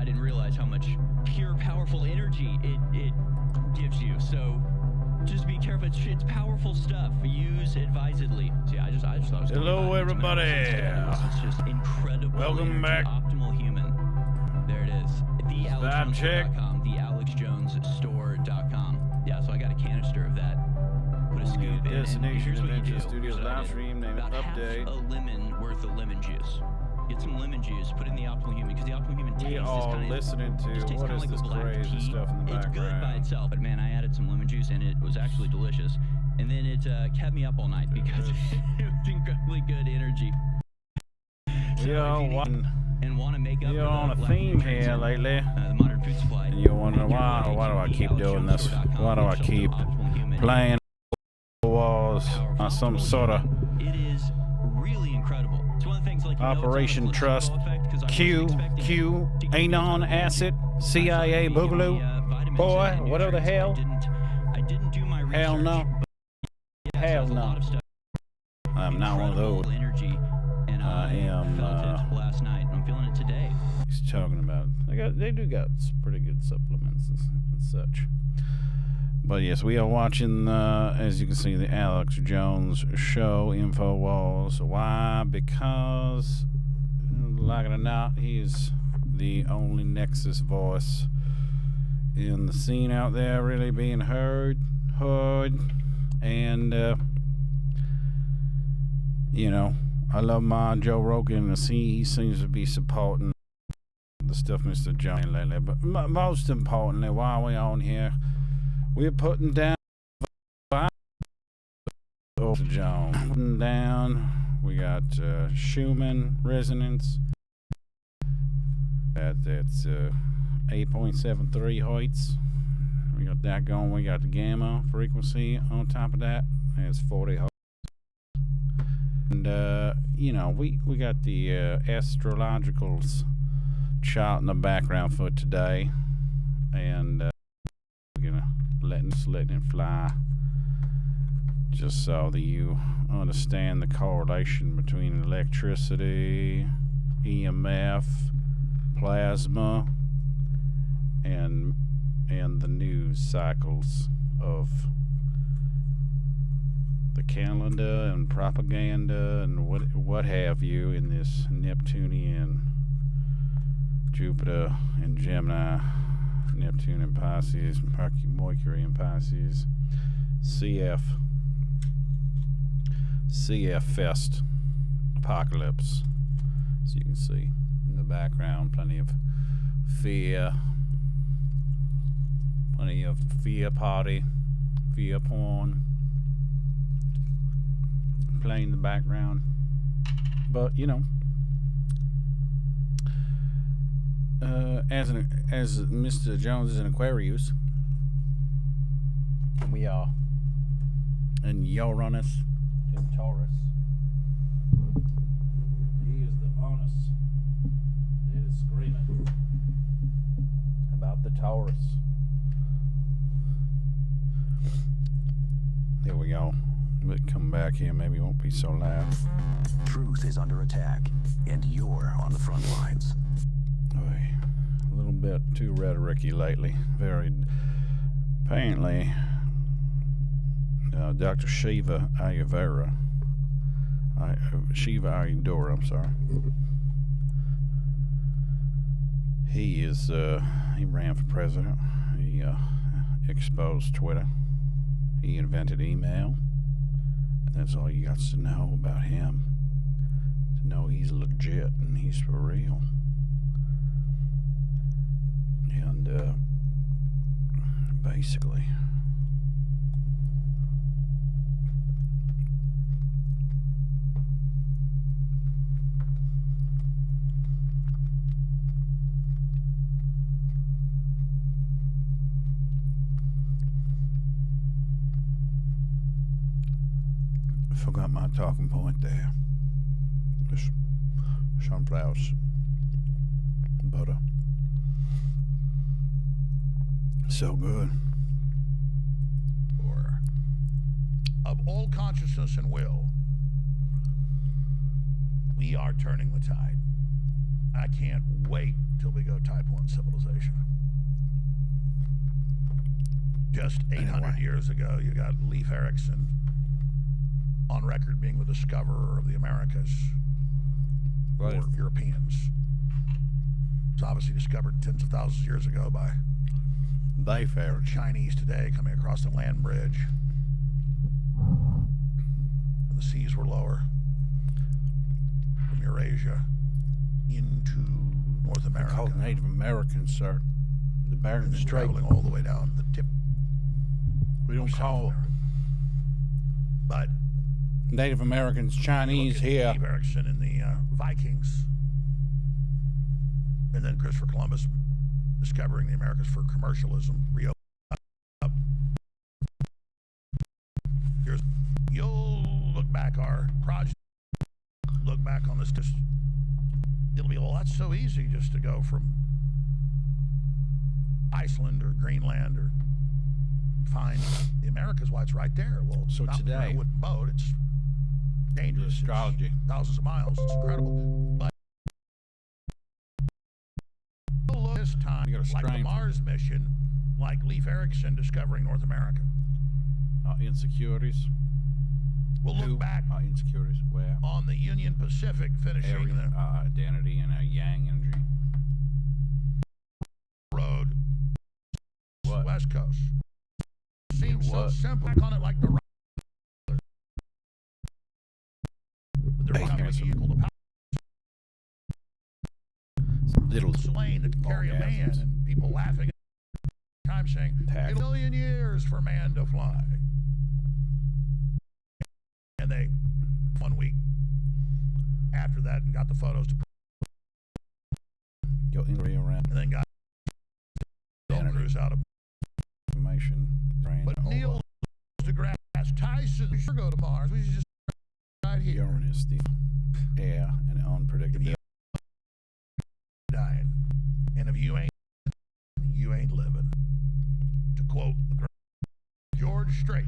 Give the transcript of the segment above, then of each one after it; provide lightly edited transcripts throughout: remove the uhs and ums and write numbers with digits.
I didn't realize how much pure, powerful energy it gives you. So just be careful. It's powerful stuff. Use advisedly. See, I just thought it was hello, everybody. It's just incredible. Welcome energy, back. Optimal Human. There it is. Check. TheAlexJonesStore.com. Yeah, so I got a canister of that. Put a scoop in. Destination Adventure Studios Studios live stream. Name it update. Half a lemon worth of lemon juice. Get some lemon juice. Put it in the Optimal Human because the Optimal Human tastes. We are listening to what is this crazy stuff in the background. It's good by itself, but man, I added some lemon juice and it was actually delicious. And then it kept me up all night because it was incredibly good energy. So and want to make up. You're on a theme here lately. The modern food supply. And you're wondering why do I keep doing this? Why do I keep playing wars on some sort of It is really incredible. It's one of the things like Operation Trust Q Anon Acid CIA Boogaloo boy whatever the hell. I didn't do my research. Hell no. Hell no. I'm not one of those. I am. Last night. I'm feeling it today. He's talking about they do got pretty good supplements and such. But yes, we are watching, as you can see, the Alex Jones Show InfoWars. Why? Because, like it or not, he's the only Nexus voice in the scene out there really being heard. And, you know, I love my Joe Rogan, and he seems to be supporting the stuff Mr. Jones lately. But most importantly, why are we on here? We're putting down Jones. Putting down. We got Schumann resonance. That's 8.73 hertz. We got that going. We got the gamma frequency on top of that. It's 40 hertz. And you know, we got the astrologicals chart in the background for today, and we're gonna letting it fly, just so that you understand the correlation between electricity, EMF, plasma, and the news cycles of the calendar and propaganda and what have you in this Neptunian, Jupiter and Gemini, Neptune and Pisces, Mercury and Pisces, CF Fest apocalypse. So you can see in the background plenty of fear party, fear porn playing in the background. But you know, as Mr. Jones is an Aquarius, and we are, and Uranus in Taurus. He is the honest. It is screaming about the Taurus. There we go. But come back here, maybe it won't be so loud. Truth is under attack, and you're on the front lines. A little bit too rhetoric-y lately. Very. Apparently, Dr. Shiva Ayurveda, I'm sorry. He ran for president. He exposed Twitter. He invented email. And that's all you got to know about him. To know he's legit and he's for real. And basically, forgot my talking point there. Just sunflowers, butter. So good. Of all consciousness and will, we are turning the tide. I can't wait till we go type 1 civilization. Just 800 years ago, you got Leif Erikson on record being the discoverer of the Americas, or Europeans. It's obviously discovered tens of thousands of years ago by the Chinese today coming across the land bridge. The seas were lower from Eurasia into North America. They're called Native Americans, sir. The Bering Strait. Traveling all the way down the tip. We don't call America. But Native Americans Chinese here. Leif Erikson and the Vikings. And then Christopher Columbus discovering the Americas for commercialism. Reopened up. You'll look back our project. Look back on this. It'll be, well, that's so easy just to go from Iceland or Greenland or find the Americas. Why it's right there. Well, so not today, a wooden boat. It's dangerous. Astrology. It's thousands of miles. It's incredible. But this time, like the Mars mission, like Leif Erikson discovering North America. Insecurities. We'll look back insecurities. Where? On the Union Pacific finishing the identity and a yang energy. Road. What? West Coast. Seems so What? simple. Back on it like the but they're not equal to power. Little Lane that can carry a man, and people laughing at the time saying, "A million years for man to fly." And they, 1 week after that, and got the photos to go in around, and then got cruise out of information. But Neil deGrasse Tyson sure go to Mars. We should just right here. Uranus, the air and unpredictability. Dying, and if you ain't living. To quote the great George Strait.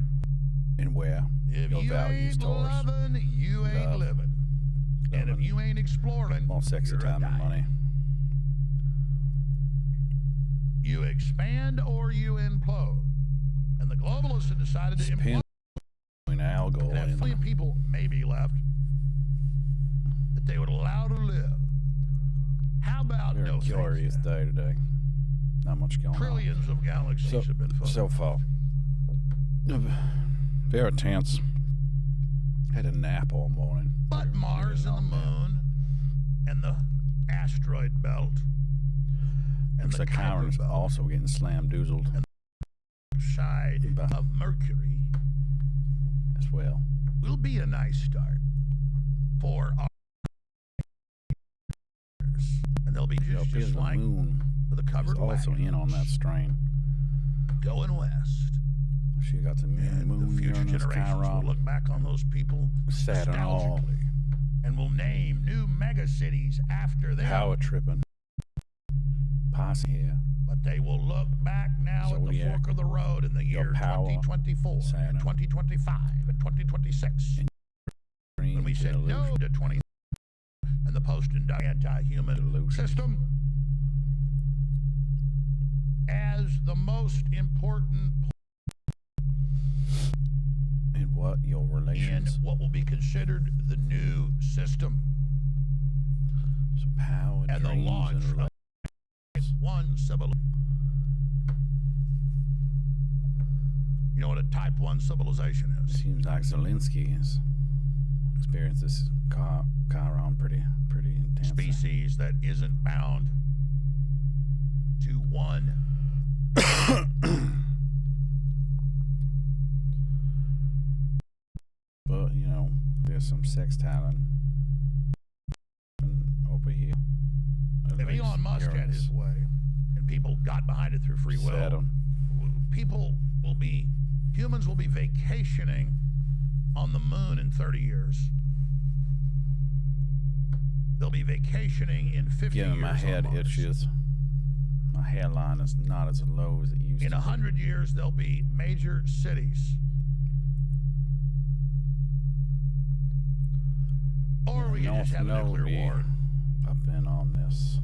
And where if your you values ain't Taurus. Loving, you ain't Love. living. And if you ain't exploring, more sexy you're time and dying. money. You expand or you implode. And the globalists have decided to implode. And Al Gore And have 20 people maybe left that they would allow to live. How about Very no curious things, day today. Not much going Trillions of galaxies have been on. found. So far. Very tense. Had a nap all morning. But Mars and the moon and the asteroid belt and looks the like Kuiper Chiron's belt also getting slam-doozled. and the side of Mercury as well. Will be a nice start for our years. And they'll be just the like moon the covered also wagons in on that strain. going west. She got the moon, The future Uranus, generations will Chiron, look back on those people Saturn, all nostalgically and will name new mega cities after them. power tripping. Posse here. But they will look back now at the fork of the road in the year 2024, and 2025, and 2026. When we said no to 20 and the post-anti-human system as the most important in what your relations in what will be considered the new system. So power, and the launch of one civilization. You know what a type 1 civilization is? Seems like Zelensky has experienced this Chiron pretty intense. Species that isn't bound to one but you know, there's some sex talent over here. If Elon Musk had his way and people got behind it through free will, humans will be vacationing on the moon in 30 years. They'll be vacationing in 50 years. My head itches. My hairline is not as low as it used to be. In 100 years, there'll be major cities. Or we can just have a nuclear war. Up in on this.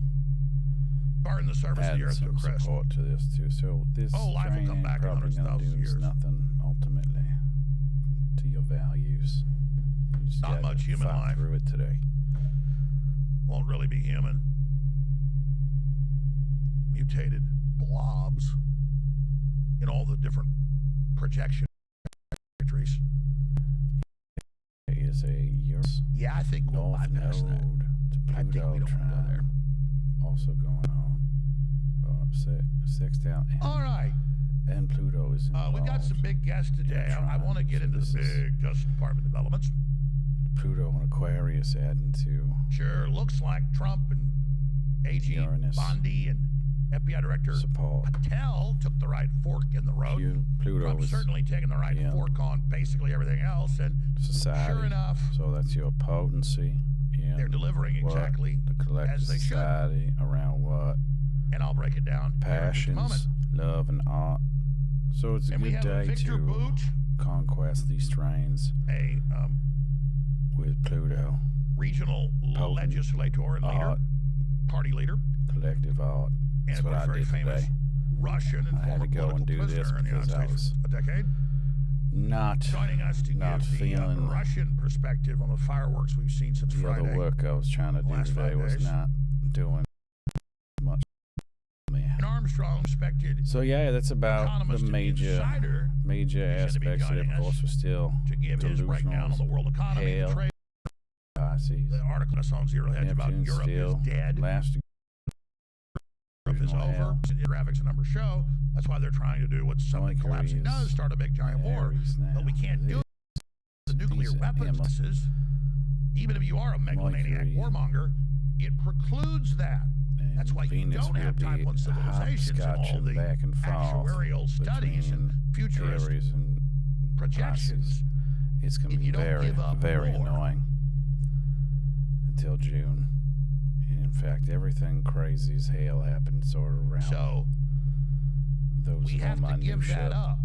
burn the surface of the adding earth to a some crisp. support to this too. So this Life will train come ain't back in probably hundreds of gonna thousands of do years. nothing ultimately to your values. You just Not gotta much human fight life. through it today. Won't really be human. Mutated blobs in all the different projection factories. Is a Yeah, I think we'll North bypass that. Node to I think we Pluto don't want to go there. trine also going on. Sextile All right. and Pluto is involved. We've got some big guests today. I want to get So into this the is- big Justice Department developments. Pluto and Aquarius adding to Sure, looks like Trump and AG Uranus. Bondi and FBI Director support. Patel took the right fork in the road. Pluto Trump's is certainly taking the right fork on basically everything else. And society. sure enough, So that's your potency. And they're delivering exactly the collective as they should. society around what? And I'll break it down here in just a moment. Passions, love, and art. So it's a And we good have a day Victor to Boot, conquest these trains a with Pluto. regional Potent legislator and leader, art, party leader, collective art. and That's of what course I very did famous today. Russian and I had former to go and political do this prisoner in the United because I States for a decade. Not Joining us to not give the feeling Russian perspective on the fireworks we've seen since the Friday. other work I was trying to do last today 5 was days. not doing much. Man. And Armstrong expected So yeah, that's about economist the and insider major is gonna be aspects of it. joining Of course, us we're still to give his breakdown on the world economy and hail, trade. Pisces, The article that's on Zero Hedge about Neptune Europe still is dead. last Europe is over. hail. The graphics and numbers show. That's why they're trying to do what something Mercury collapsing is does, start a big giant war. Aries now. But we can't do it. The nuclear These weapons, even if you are a megalomaniac Mercury warmonger, it precludes that. and That's why you Venus don't will have type be 1 civilizations and all hopscotching the back and forth actuarial studies and between futurist Aries and projections. Pisces. It's going to and be you don't very, give up very more. annoying until June. In fact, everything crazy as hell happened sort of around So those we have to give that up.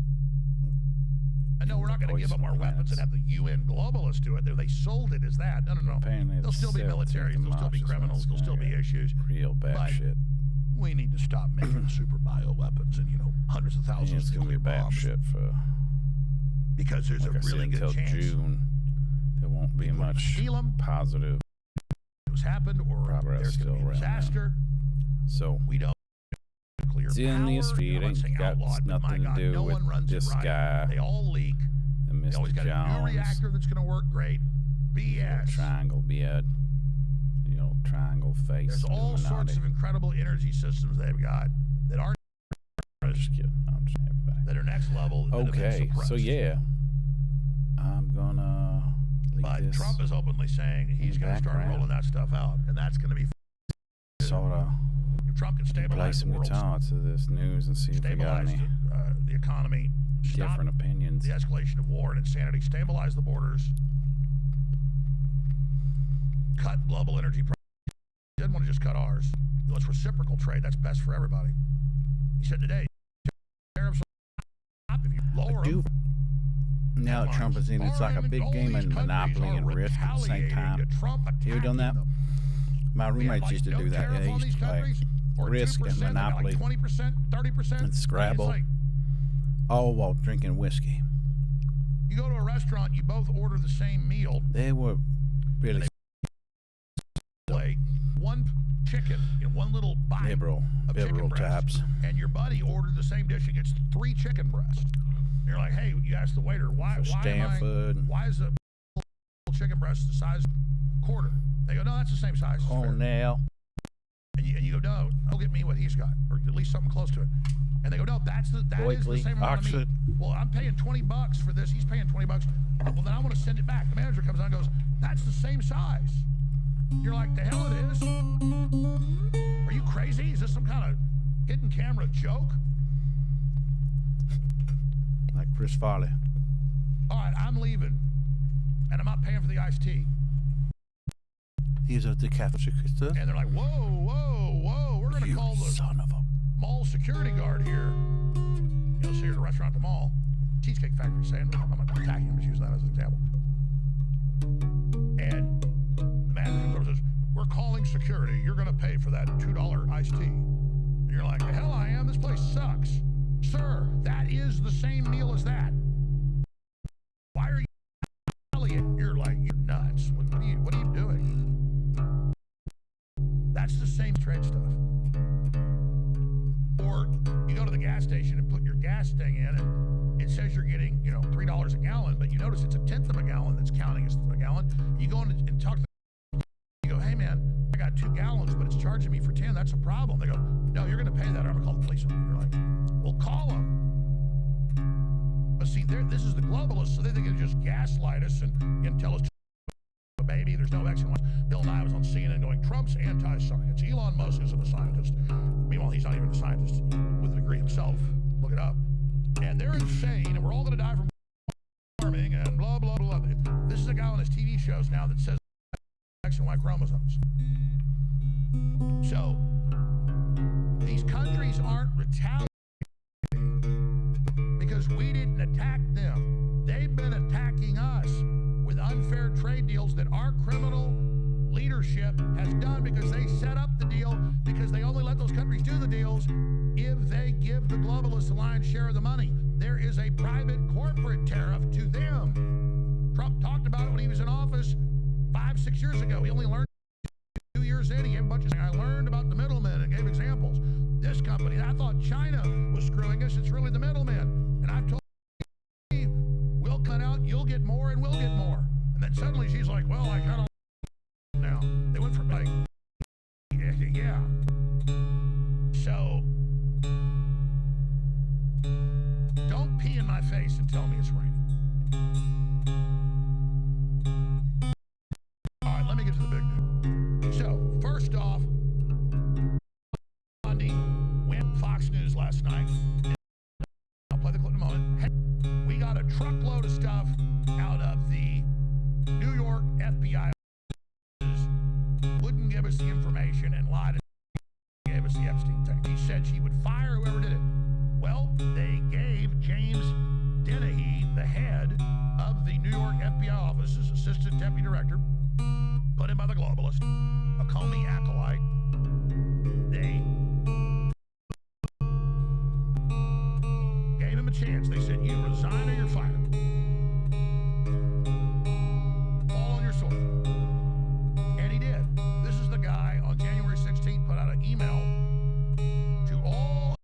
I know we're not going to give up our weapons and have the UN globalists do it. They sold it as that. No. Apparently There'll still be militaries. There'll still be criminals. There'll still be issues. Real bad But shit. we need to stop making super bioweapons and, hundreds of thousands It's of going to be nuclear bad bombs. shit for, Because there's like a I said, really good until chance June. There won't be people much steal 'em. positive. it was happened or Progress there's going to be still a around now. disaster. So We don't nuclear it's in the power. street. I'm not Ain't saying got outlawed, but my nothing to God, do no with one runs this it right. guy They all leak. and They always Mr. got a new Jones. reactor that's going to work great. BS. Triangle beard. Triangle face. There's all Illuminati. sorts of incredible energy systems they've got that aren't I'm just kidding. I'm just everybody. that are next level. that have been Okay, suppressed. so yeah, I'm gonna leave But this Trump is openly saying he's going to start background. rolling that stuff out, and that's going to be. sort of If Trump can play stabilize the some world, guitar to this news and see if we got stabilize any the economy, stop different opinions. the escalation of war and insanity, stabilize the borders, cut global energy prices. He didn't want to just cut ours. He wants reciprocal trade. That's best for everybody. He said today, tariffs will stop if you lower them. Now that Trump is in, it's like a big game of Monopoly and Risk at the same time. You ever done that? My roommates used to do that. Yeah, they used to play Risk and Monopoly 20%, 30%, and Scrabble, all while drinking whiskey. You go to a restaurant, you both order the same meal. They were really Plate, one chicken in one little bite liberal of chicken breast, types. and your buddy ordered the same dish and gets 3 chicken breasts. And you're like, hey, you ask the waiter, why is a chicken breast the size quarter? They go, no, that's the same size. It's fair." Cornell. And you go, no, go get me what he's got, or at least something close to it. And they go, no, that is the Blakely, same amount of meat. Oxford. Well, I'm paying $20 for this. He's paying $20. Well, then I want to send it back. The manager comes on and goes, that's the same size. You're like, the hell it is? Are you crazy? Is this some kind of hidden camera joke? Like Chris Farley. All right, I'm leaving, and I'm not paying for the iced tea. He's a decapitator. And they're like, whoa, whoa, whoa, we're going to call the son of a... mall security guard here. You'll see her at a restaurant at the mall. Cheesecake Factory saying, I'm not attacking him, just use that as an example. And the manager comes over and says, we're calling security. You're going to pay for that $2 iced tea. gas station and put your gas thing in, and it says you're getting, $3 a gallon, but you notice it's a tenth of a gallon that's counting as a gallon. You go in and talk to them, you go, hey man, I got 2 gallons, but it's charging me for 10. That's a problem. They go, no, you're going to pay that, or I'm going to call the police on you. You're like, well, call them. But see, this is the globalists, so they think they can just gaslight us and tell us, baby, there's no X and Y. Bill Nye was on CNN going, Trump's anti-science. Elon Musk isn't a scientist. Meanwhile, he's not even a scientist with a degree himself. Look it up. And they're insane, and we're all going to die from farming and blah, blah, blah. This is a guy on his TV shows now that says X and Y chromosomes. So, these countries aren't retaliating because we didn't attack them. They've been attacking us with unfair trade deals that our criminal leadership has done because they set up the deal, because they only let those countries do the deals if they give the globalists the lion's share of the money. There is a private corporate tariff to them. Trump talked about it when he was in office 5-6 years ago. He only learned 2 years in. He gave a bunch of things. I learned about the middlemen and gave examples. This company, I thought China was screwing us. It's really the middlemen. And I've told you, we'll cut out, you'll get more, and we'll get more. And then suddenly she's like, well, I kind of now. They went from like, yeah. So, don't pee in my face and tell me it's raining. All right, let me get to the big news. So, first off, Bundy went Fox News last night. I'll play the clip in a moment. Hey, we got a truckload of stuff out of the New York FBI. Wouldn't give us the information and lied and gave us the Epstein thing. He said she would fire whoever did it. Well, they gave James Dennehy, the head of the New York FBI office's assistant deputy director, put him by the globalist, a Comey acolyte. They gave him a chance. They said, you resign or you're fired. Fall on your sword. And he did. This is the guy on January 16th put out an email to all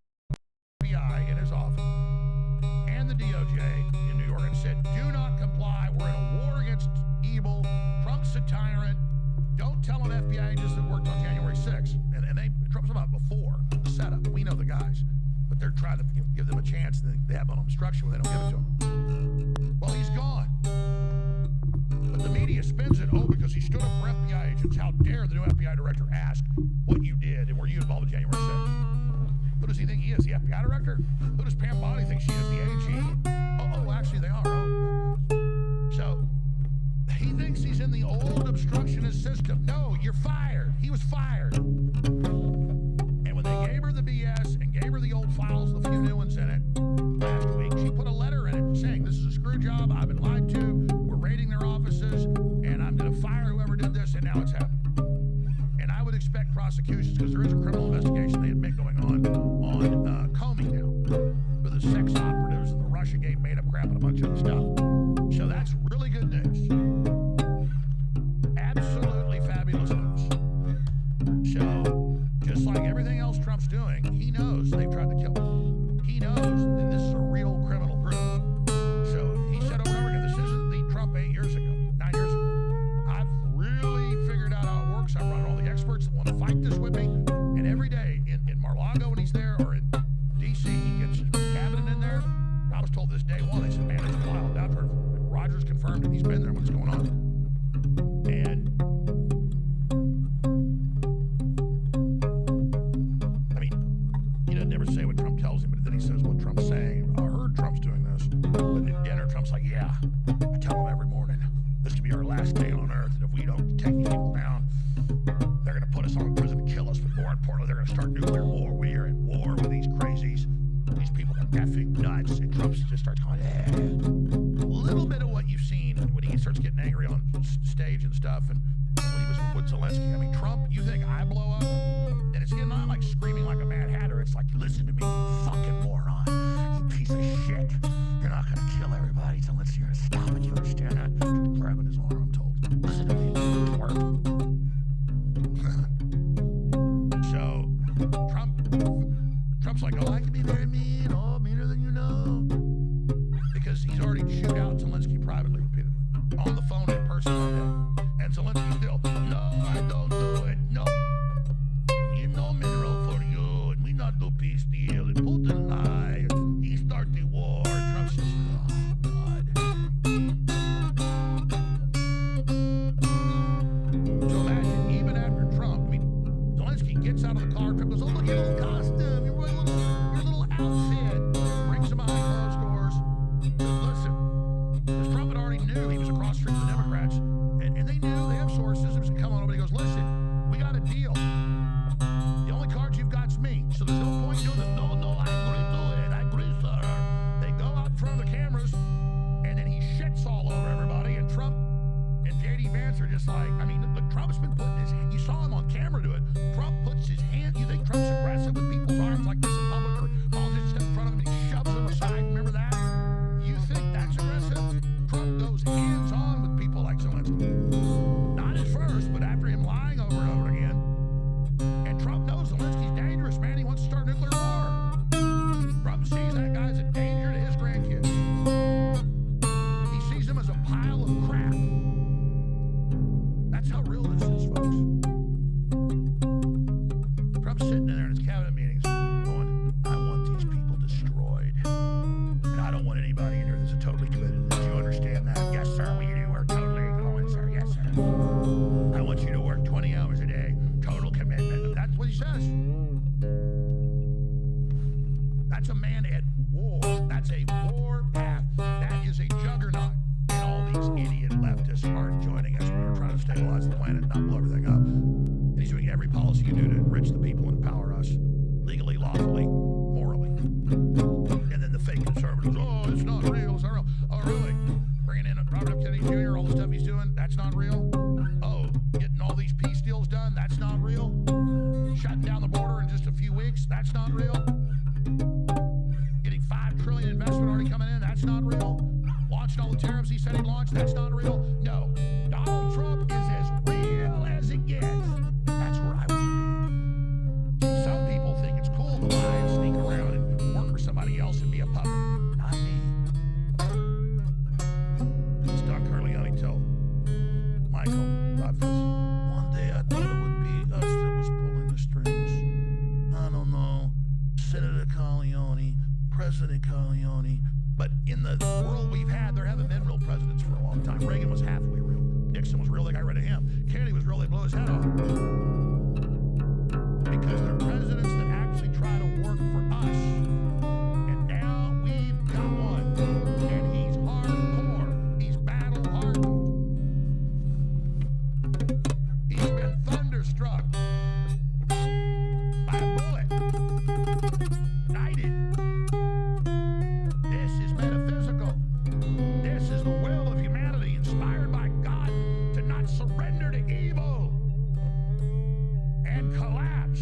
FBI in his office and the DOJ in New York and said, do not comply. We're in a war against evil. Trump's a tyrant. Don't tell them FBI agents that worked on January 6th. And Trump's about before the setup. We know the guys. But they're trying to give them a chance. They have an obstruction when they don't give it to him. Well, he's gone. But the media spins it, because he stood up for FBI agents. How dare the new FBI director ask what you did and were you involved in January 6th? Who does he think he is, the FBI director? Who does Pam Bondi think she is, the AG? Oh, actually they are. So, he thinks he's in the old obstructionist system. No, you're fired. He was fired. And when they gave her the BS and gave her the old files, the few new ones in it, last week, she put a letter in it saying, this is a screw job, I've been lied to, we're raiding their offices, and I'm going to fire whoever did this, and now it's happened. And I would expect prosecutions, because there is a criminal investigation they admit going on Comey now, for the sex operatives and the Russiagate made-up crap and a bunch of other stuff. So that's really good news. Absolutely fabulous news. So, just like everything else Trump's doing, he knows they've tried to kill him. He knows that this is a real criminal group. So, he said over and over again, this isn't the Trump 9 years ago. I've really figured out how it works. I brought in all the experts that want to fight this with me. And every day in Mar-a-Lago when he's there, or in D.C., he gets his cabinet in there. I was told this day one, they said, man, it's wild. After Rogers confirmed and he's been there, what's going on? And I mean, he doesn't ever say what Trump tells him, but then he says what Trump's saying. I heard Trump's doing this. But at dinner, Trump's like, yeah, I tell him every morning, this could be our last day on earth, and if we don't take these people down, they're going to put us on prison to kill us, but more importantly, they're going to start nuclear war. We are at war with these crazies. These people are effing nuts. And Trump just starts going, a little bit of what you've seen when he starts getting angry on stage and stuff, and when he was with Zelensky. I mean, Trump, you think I blow up? And it's not like screaming like a Mad Hatter. It's like, listen to me, you fucking moron. You piece of shit. You're not going to kill everybody unless you're going to stop it. You understand that? Grabbing his arm, I'm told. Listen to me, twerp. So, Trump Trump's like, oh, I can be very mean, oh, meaner than you know. Because he's already chewed out Zelensky privately, repeatedly. On the phone, in person, one day. And Zelensky still, no, I don't do it, no. You know mineral for you, and we not do peace deal, and Putin lie, he start the war. Trump says, oh, God. So imagine, even after Trump, I mean, Zelensky gets out of the car, Trump goes, oh, look, your little costume, your little outfit, brings him behind closed doors. Listen, because Trump had already knew he was across the street from the Democrats, and they knew, they have sources, it was come on over, he goes, listen, we got a deal. The only card you've got's me, so there's no point doing this. No, I agree to it, I agree, sir. They go out in front of the cameras, and then he shits all over everybody, and Trump and J.D. Vance are just like, I mean, look, Trump's been putting his, you saw him on camera do it. Trump puts his hand, you think Trump's aggressive with people's arms like this in public, or politicians step in front of him and he shoves them aside, remember that? You think that's aggressive? Trump goes hands-on with people like Zelensky. Not at first, but after him lying over and over again. And Trump knows Zelensky's dangerous, man. He wants to start a nuclear war. Trump sees that guy's a danger to his grandkids. He sees him as a pile of crap. That's how real this is, folks. Trump's sitting in there in his cabinet meetings going, I want these people destroyed. And I don't want anybody in here that's totally committed. Do you understand that? Yes, sir, we do. We're totally going, sir. Yes, sir. I want you to work 20 hours a day. Total commitment. That's what he says. That's a man at war. That's a war path. That is a juggernaut. And all these idiot leftists aren't joining us when we're trying to stabilize the planet and not blow everything up. And he's doing every policy you do to enrich the people and empower us. Legally, lawfully, morally. And then the fake conservatives, oh, it's not real, it's not real. Oh, really? Bringing in Robert F. Kennedy Jr., all the stuff he's doing, that's not real? Oh, getting all these peace deals done, that's not real? Shutting down the border in just a few weeks, that's not real? Getting $5 trillion investment already coming in, that's not real? Launching all the tariffs he said he'd launch, that's not real? No. Donald Trump is as real as it gets. That's where I want to be. See, some people think it's cool to lie and sneak around and work for somebody else and be a puppet. Not me. As Don Corleone told Michael Rothfuss, one day I thought it would be us that was pulling the strings. I don't know, Senator Corleone, President Corleone. But in the world we've had, there haven't been real presidents for a long time. Reagan was halfway real. Nixon was real, they got rid of him. Kennedy was real, they blew his head off. Because they're presidents that actually try to work for us. And now we've got one. And he's hardcore. He's battle-hardened. He's been thunderstruck by a bullet. Knighted. This is metaphysical. This is the will of humanity inspired by God to not surrender to evil and collapse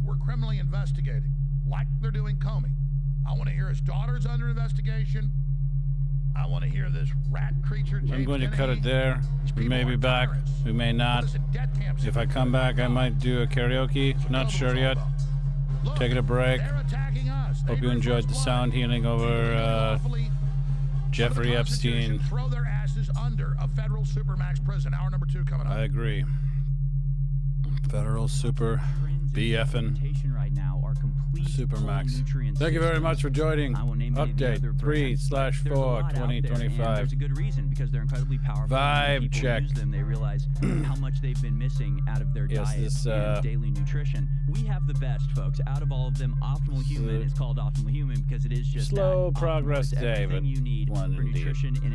we're criminally investigating, like they're doing Comey. I want to hear his daughter's under investigation. I want to hear this rat creature. James I'm going to cut Kennedy. it there. We may be back. We may not. If I come back, I might do a karaoke. Not sure yet. Taking a break. Hope you enjoyed the sound healing over Jeffrey Epstein. Throw their asses under a federal supermax prison. Hour number 2 coming up. I agree. Federal super BFN right now are complete Supermax. nutrient Thank you very much for joining. I won't name any of the Update other brands. 3/4 There's a lot out there, and 2025. there's a good reason, because they're incredibly powerful. Vibe and when people check. use them, they realize how much they've been missing out of their Yes, diet this, and daily nutrition. We have the best, folks. Out of all of them, Optimal Human is called Optimal Human because it is just Slow that. progress Optimal is day, everything but you need one for indeed. nutrition in